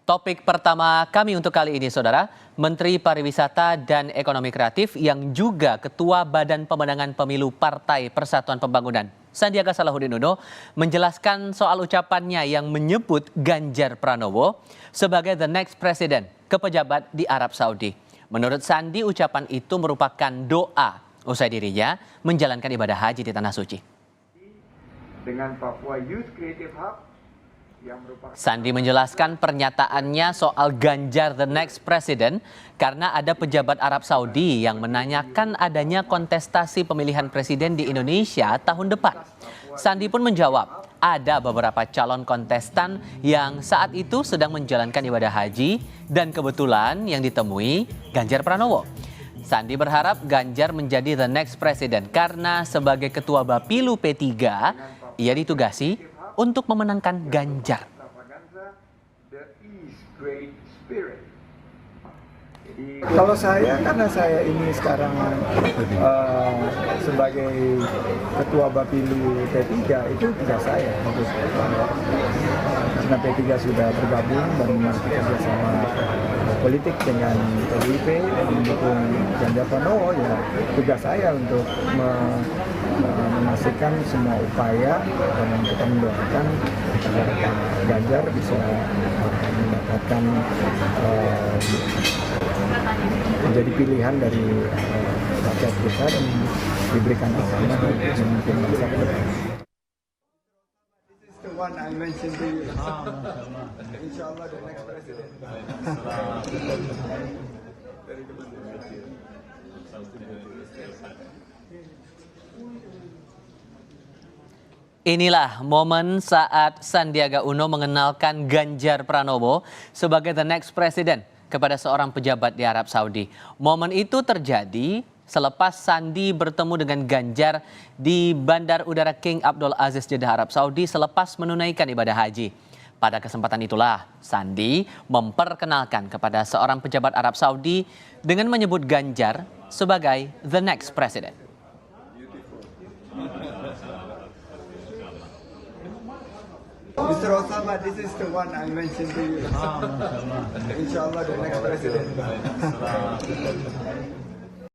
Topik pertama kami untuk kali ini, Saudara, Menteri Pariwisata dan Ekonomi Kreatif yang juga Ketua Badan Pemenangan Pemilu Partai Persatuan Pembangunan, Sandiaga Salahuddin Uno, menjelaskan soal ucapannya yang menyebut Ganjar Pranowo sebagai the next president ke pejabat di Arab Saudi. Menurut Sandi, ucapan itu merupakan doa usai dirinya menjalankan ibadah haji di Tanah Suci. Dengan Papua Youth Creative Hub, Sandi menjelaskan pernyataannya soal Ganjar the next president karena ada pejabat Arab Saudi yang menanyakan adanya kontestasi pemilihan presiden di Indonesia tahun depan. Sandi pun menjawab, ada beberapa calon kontestan yang saat itu sedang menjalankan ibadah haji dan kebetulan yang ditemui Ganjar Pranowo. Sandi berharap Ganjar menjadi the next president karena sebagai ketua Bapilu P3, ia ditugasi untuk memenangkan Ganjar. Kalau saya, karena saya ini sekarang sebagai ketua Bapilu P3, itu tugas saya. Karena P3 sudah bergabung dan bekerjasama politik dengan PDIP mendukung Ganjar Pranowo, ya tugas saya untuk memastikan semua upaya dan kita mendoakan agar Pak Ganjar bisa mendapatkan menjadi pilihan dari rakyat kita dan diberikan amanah untuk memimpin bangsa ke depan. The one I mentioned to you. Inshallah the next president. Inilah momen saat Sandiaga Uno mengenalkan Ganjar Pranowo sebagai the next president kepada seorang pejabat di Arab Saudi. Momen itu terjadi selepas Sandi bertemu dengan Ganjar di Bandar Udara King Abdul Aziz Jeddah, Arab Saudi selepas menunaikan ibadah haji. Pada kesempatan itulah Sandi memperkenalkan kepada seorang pejabat Arab Saudi dengan menyebut Ganjar sebagai the next president. Mr. Osama, this is the one I mentioned to you. Inshallah the next president.